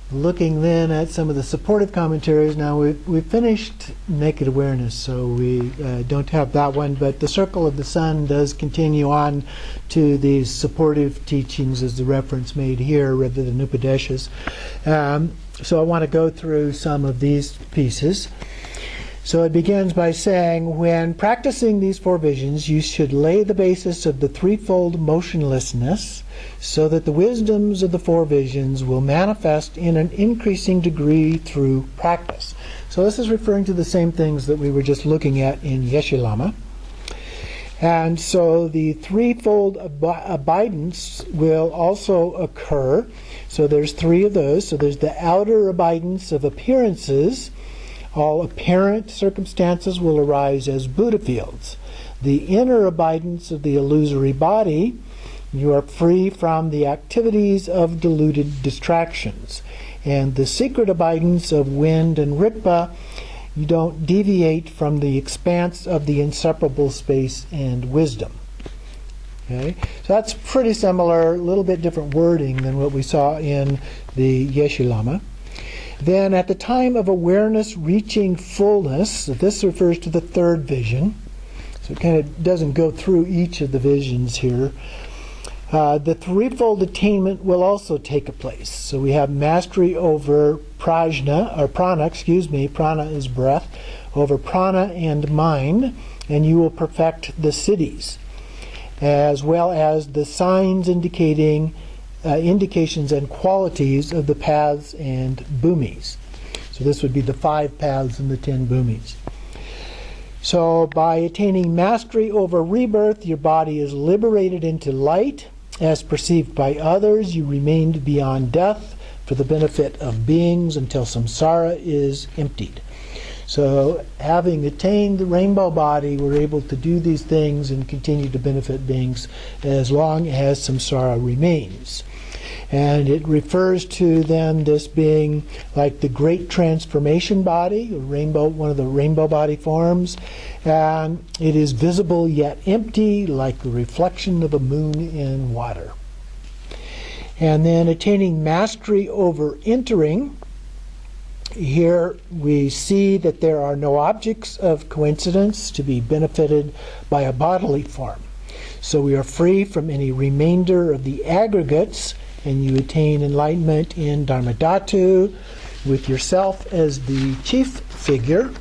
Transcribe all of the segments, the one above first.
Looking then at some of the supportive commentaries. Now we've finished Naked Awareness, so we don't have that one, but the Circle of the Sun does continue on to these supportive teachings as the reference made here rather than Upadeshas. So I want to go through some of these pieces. So it begins by saying, when practicing these four visions, you should lay the basis of the threefold motionlessness so that the wisdoms of the four visions will manifest in an increasing degree through practice. So this is referring to the same things that we were just looking at in Yeshe-lama. And so the threefold abidance will also occur. So there's three of those. So there's the outer abidance of appearances. All apparent circumstances will arise as Buddha fields. The inner abidance of the illusory body, you are free from the activities of deluded distractions. And the secret abidance of wind and Rigpa, you don't deviate from the expanse of the inseparable space and wisdom. Okay? So that's pretty similar, a little bit different wording than what we saw in the Yeshe-lama. Then at the time of awareness reaching fullness, this refers to the third vision, so it kind of doesn't go through each of the visions here. The threefold attainment will also take place. So we have mastery over prana is breath, over prana and mind, and you will perfect the siddhis, as well as the signs indications and qualities of the paths and bhumis. So this would be the 5 paths and the 10 bhumis. So by attaining mastery over rebirth, your body is liberated into light. As perceived by others, you remained beyond death for the benefit of beings until samsara is emptied. So having attained the rainbow body, we're able to do these things and continue to benefit beings as long as samsara remains. And it refers to then this being like the great transformation body, one of the rainbow body forms. And it is visible yet empty, like the reflection of a moon in water. And then attaining mastery over entering. Here we see that there are no objects of coincidence to be benefited by a bodily form. So we are free from any remainder of the aggregates, and you attain enlightenment in Dharmadhatu with yourself as the chief figure,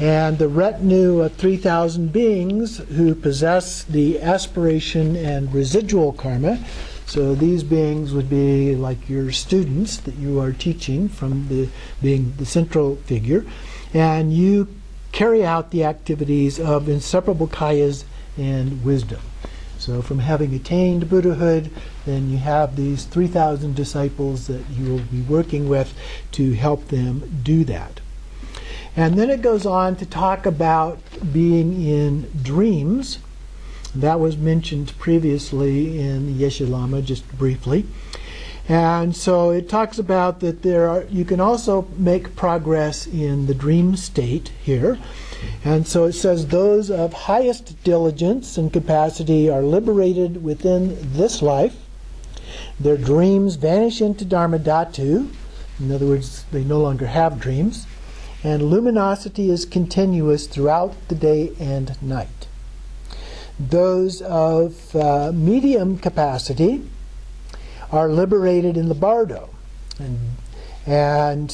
and the retinue of 3,000 beings who possess the aspiration and residual karma. So these beings would be like your students that you are teaching from being the central figure, and you carry out the activities of inseparable kayas and wisdom. So from having attained Buddhahood, then you have these 3,000 disciples that you will be working with to help them do that. And then it goes on to talk about being in dreams. That was mentioned previously in the Yeshe-lama, just briefly. And so it talks about that you can also make progress in the dream state here. And so it says those of highest diligence and capacity are liberated within this life. Their dreams vanish into Dharmadhatu. In other words, they no longer have dreams. And luminosity is continuous throughout the day and night. Those of medium capacity are liberated in the bardo. And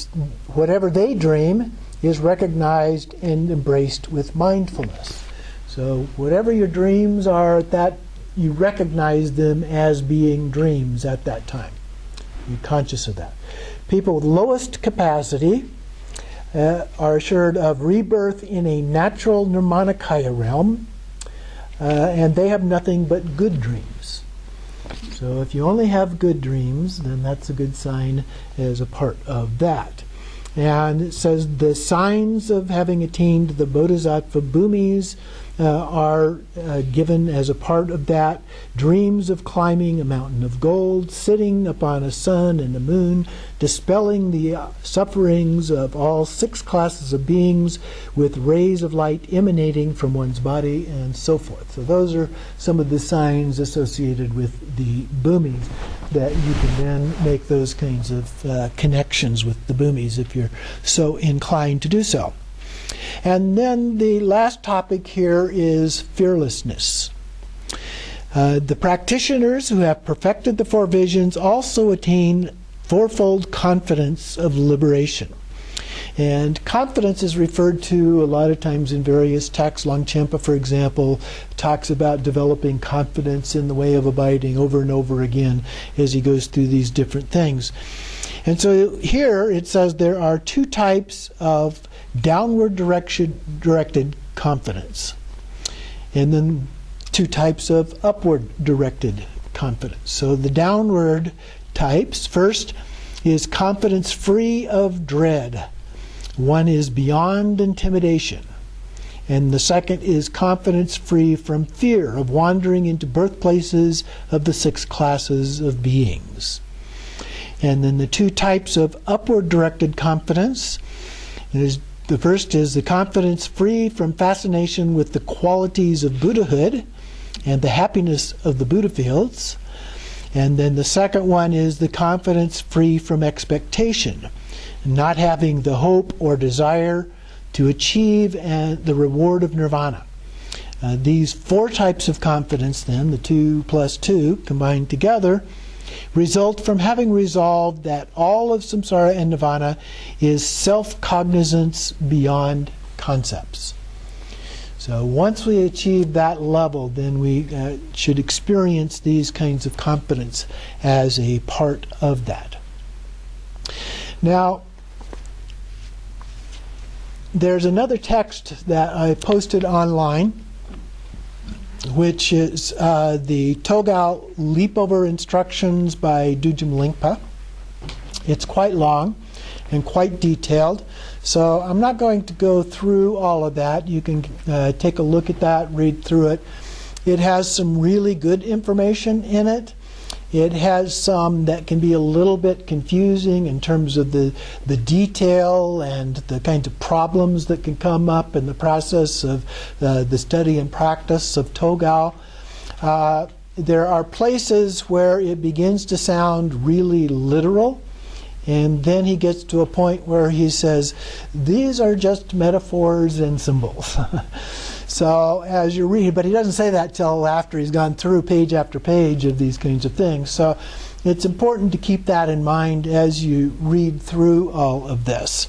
whatever they dream is recognized and embraced with mindfulness. So whatever your dreams are at that, you recognize them as being dreams at that time. You're conscious of that. People with lowest capacity are assured of rebirth in a natural Nirmanakaya realm, and they have nothing but good dreams. So if you only have good dreams, then that's a good sign as a part of that. And it says the signs of having attained the bodhisattva bhumis are given as a part of that. Dreams of climbing a mountain of gold, sitting upon a sun and a moon, dispelling the sufferings of all 6 classes of beings with rays of light emanating from one's body, and so forth. So those are some of the signs associated with the bhumis that you can then make those kinds of connections with the bhumis if you're so inclined to do so. And then the last topic here is fearlessness. The practitioners who have perfected the 4 visions also attain 4-fold confidence of liberation. And confidence is referred to a lot of times in various texts. Longchenpa, for example, talks about developing confidence in the way of abiding over and over again as he goes through these different things. And so here it says there are 2 types of downward directed confidence, and then 2 types of upward directed confidence. So the downward types, first is confidence free of dread. One is beyond intimidation. And the second is confidence free from fear of wandering into birthplaces of the 6 classes of beings. And then the 2 types of upward directed confidence is, the first is the confidence free from fascination with the qualities of Buddhahood and the happiness of the Buddha fields. And then the second one is the confidence free from expectation, not having the hope or desire to achieve the reward of nirvana. These 4 types of confidence then, the 2 plus 2 combined together, result from having resolved that all of samsara and nirvana is self-cognizance beyond concepts. So once we achieve that level, then we should experience these kinds of confidence as a part of that. Now, there's another text that I posted online, which is the Togal Leapover Instructions by Dujum Lingpa. It's quite long and quite detailed, so I'm not going to go through all of that. You can take a look at that, read through it. It has some really good information in it. It has some that can be a little bit confusing in terms of the detail and the kinds of problems that can come up in the process of the study and practice of Togal. There are places where it begins to sound really literal, and then he gets to a point where he says, these are just metaphors and symbols. So as you read, but he doesn't say that till after he's gone through page after page of these kinds of things. So it's important to keep that in mind as you read through all of this,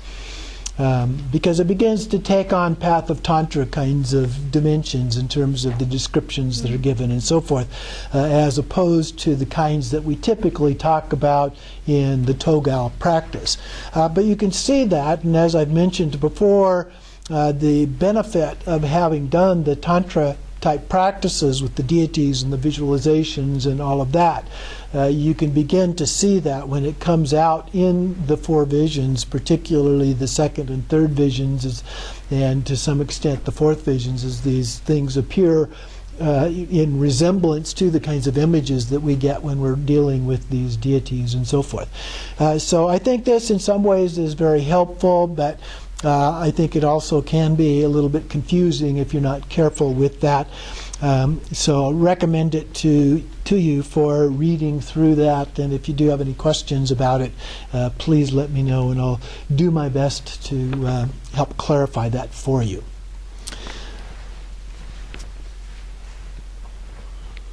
because it begins to take on Path of Tantra kinds of dimensions in terms of the descriptions that are given and so forth, as opposed to the kinds that we typically talk about in the Togal practice. But you can see that, and as I've mentioned before, the benefit of having done the Tantra type practices with the deities and the visualizations and all of that, you can begin to see that when it comes out in the 4 visions, particularly the 2nd and 3rd visions, and to some extent the 4th visions, as these things appear in resemblance to the kinds of images that we get when we're dealing with these deities and so forth. So I think this in some ways is very helpful, but I think it also can be a little bit confusing if you're not careful with that. So I'll recommend it to you for reading through that, and if you do have any questions about it, please let me know, and I'll do my best to help clarify that for you.